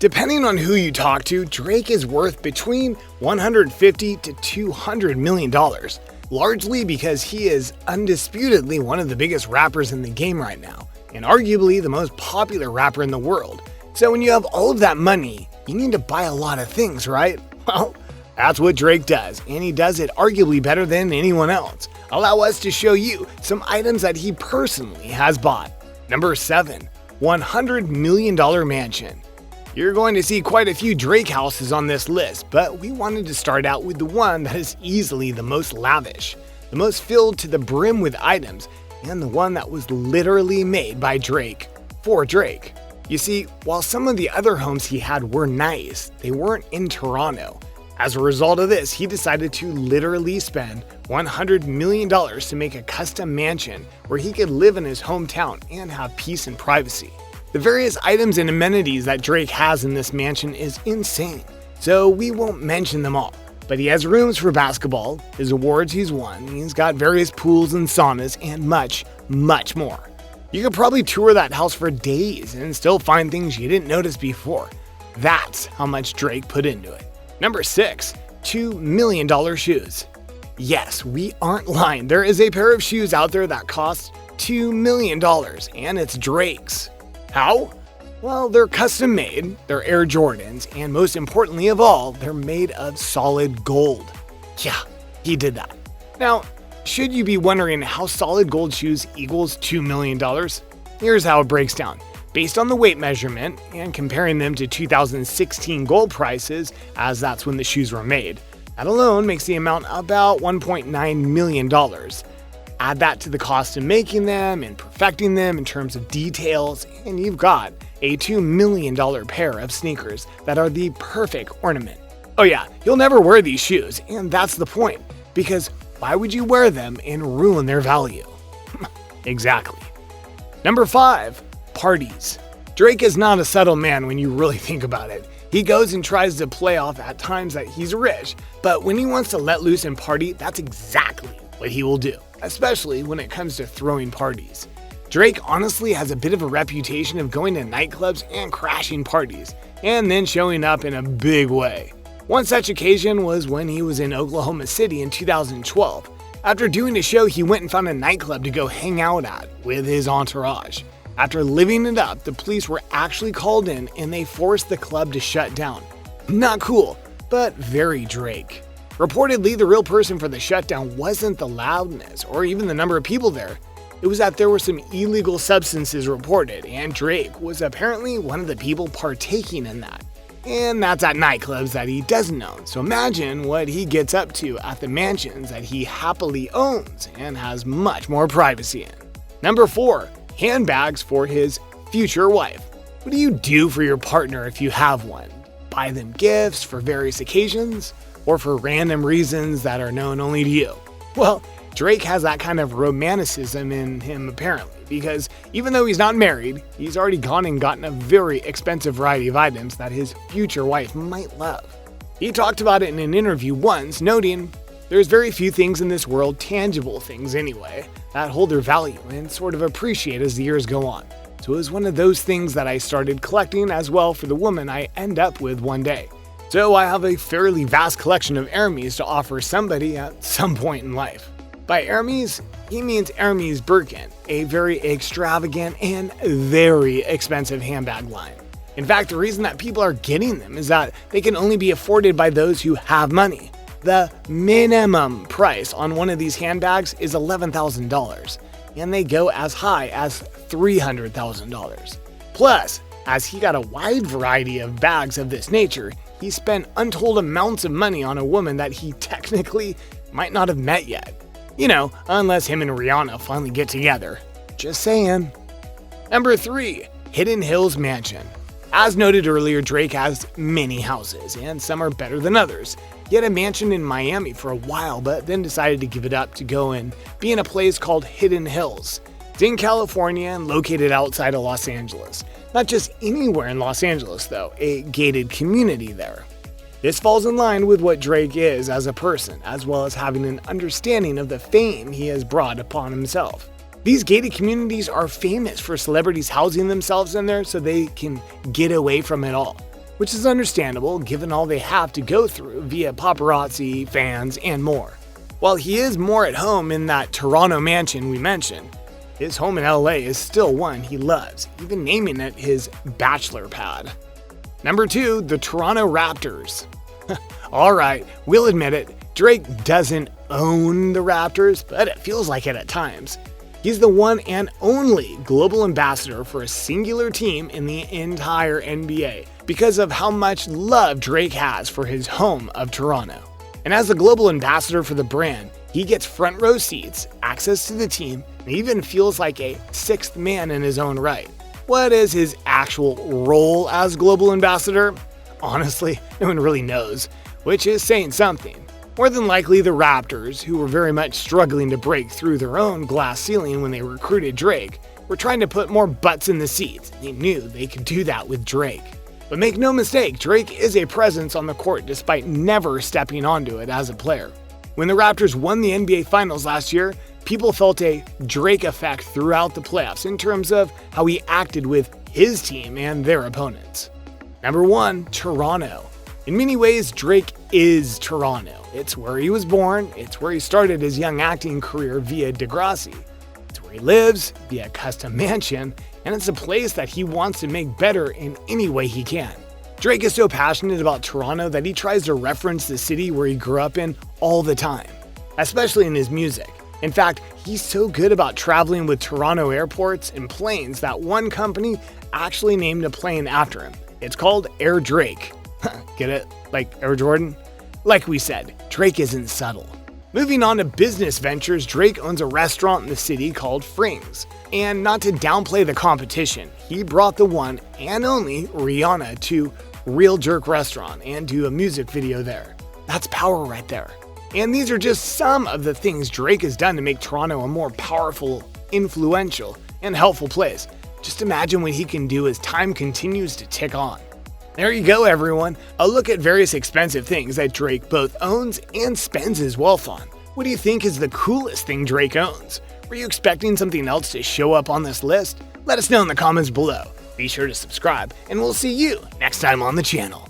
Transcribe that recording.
Depending on who you talk to, Drake is worth between $150 to $200 million, largely because he is undisputedly one of the biggest rappers in the game right now, and arguably the most popular rapper in the world. So when you have all of that money, you need to buy a lot of things, right? Well, that's what Drake does, and he does it arguably better than anyone else. Allow us to show you some items that he personally has bought. Number 7. $100 million mansion. You're going to see quite a few Drake houses on this list, but we wanted to start out with the one that is easily the most lavish, the most filled to the brim with items, and the one that was literally made by Drake, for Drake. You see, while some of the other homes he had were nice, they weren't in Toronto. As a result of this, he decided to literally spend $100 million to make a custom mansion where he could live in his hometown and have peace and privacy. The various items and amenities that Drake has in this mansion is insane, so we won't mention them all. But he has rooms for basketball, his awards he's won, he's got various pools and saunas, and much, much more. You could probably tour that house for days and still find things you didn't notice before. That's how much Drake put into it. Number 6. $2 million shoes. Yes, we aren't lying. There is a pair of shoes out there that costs $2 million, and it's Drake's. How? Well, they're custom made, they're Air Jordans, and most importantly of all, they're made of solid gold. Yeah, he did that. Now, should you be wondering how solid gold shoes equals $2 million? Here's how it breaks down. Based on the weight measurement and comparing them to 2016 gold prices, as that's when the shoes were made, that alone makes the amount about $1.9 million. Add that to the cost of making them and perfecting them in terms of details, and you've got a $2 million pair of sneakers that are the perfect ornament. Oh yeah, you'll never wear these shoes, and that's the point, because why would you wear them and ruin their value? Exactly. Number 5. Parties. Drake is not a subtle man when you really think about it. He goes and tries to play off at times that he's rich, but when he wants to let loose and party, that's exactly what he will do, especially when it comes to throwing parties. Drake honestly has a bit of a reputation of going to nightclubs and crashing parties, and then showing up in a big way. One such occasion was when he was in Oklahoma City in 2012. After doing a show, he went and found a nightclub to go hang out at with his entourage. After living it up, the police were actually called in and they forced the club to shut down. Not cool, but very Drake. Reportedly, the real person for the shutdown wasn't the loudness or even the number of people there. It was that there were some illegal substances reported, and Drake was apparently one of the people partaking in that. And that's at nightclubs that he doesn't own, so imagine what he gets up to at the mansions that he happily owns and has much more privacy in. Number 4. Handbags for his future wife. What do you do for your partner if you have one? Buy them gifts for various occasions, or for random reasons that are known only to you? Well, Drake has that kind of romanticism in him apparently, because even though he's not married, he's already gone and gotten a very expensive variety of items that his future wife might love. He talked about it in an interview once, noting, "There's very few things in this world, tangible things anyway, that hold their value and sort of appreciate as the years go on. So it was one of those things that I started collecting as well for the woman I end up with one day. So I have a fairly vast collection of Hermes to offer somebody at some point in life." By Hermes, he means Hermes Birkin, a very extravagant and very expensive handbag line. In fact, the reason that people are getting them is that they can only be afforded by those who have money. The minimum price on one of these handbags is $11,000, and they go as high as $300,000. Plus, as he got a wide variety of bags of this nature, he spent untold amounts of money on a woman that he technically might not have met yet. You know, unless him and Rihanna finally get together. Just saying. Number 3. Hidden Hills Mansion. As noted earlier, Drake has many houses, and some are better than others. He had a mansion in Miami for a while, but then decided to give it up to go and be in a place called Hidden Hills. It's in California and located outside of Los Angeles. Not just anywhere in Los Angeles though, a gated community there. This falls in line with what Drake is as a person, as well as having an understanding of the fame he has brought upon himself. These gated communities are famous for celebrities housing themselves in there so they can get away from it all. which is understandable given all they have to go through via paparazzi, fans, and more. While he is more at home in that Toronto mansion we mentioned, his home in LA is still one he loves, even naming it his bachelor pad. Number 2, the Toronto Raptors. Alright, we'll admit it, Drake doesn't own the Raptors, but it feels like it at times. He's the one and only global ambassador for a singular team in the entire NBA because of how much love Drake has for his home of Toronto. And as the global ambassador for the brand, he gets front row seats, access to the team, and even feels like a sixth man in his own right. What is his actual role as global ambassador? Honestly, no one really knows, which is saying something. More than likely the Raptors, who were very much struggling to break through their own glass ceiling when they recruited Drake, were trying to put more butts in the seats. They knew they could do that with Drake. But make no mistake, Drake is a presence on the court despite never stepping onto it as a player. When the Raptors won the NBA Finals last year, people felt a Drake effect throughout the playoffs in terms of how he acted with his team and their opponents. Number 1, Toronto. In many ways, Drake is Toronto. It's where he was born, it's where he started his young acting career via Degrassi. It's where he lives via a custom mansion, and it's a place that he wants to make better in any way he can. Drake is so passionate about Toronto that he tries to reference the city where he grew up in all the time, especially in his music. In fact, he's so good about traveling with Toronto airports and planes that one company actually named a plane after him. It's called Air Drake. Get it? Like Air Jordan? Like we said, Drake isn't subtle. Moving on to business ventures, Drake owns a restaurant in the city called Frings. And not to downplay the competition, he brought the one and only Rihanna to Real Jerk Restaurant and do a music video there. That's power right there. And these are just some of the things Drake has done to make Toronto a more powerful, influential, and helpful place. Just imagine what he can do as time continues to tick on. There you go, everyone. A look at various expensive things that Drake both owns and spends his wealth on. What do you think is the coolest thing Drake owns? Were you expecting something else to show up on this list? Let us know in the comments below. Be sure to subscribe, and we'll see you next time on the channel.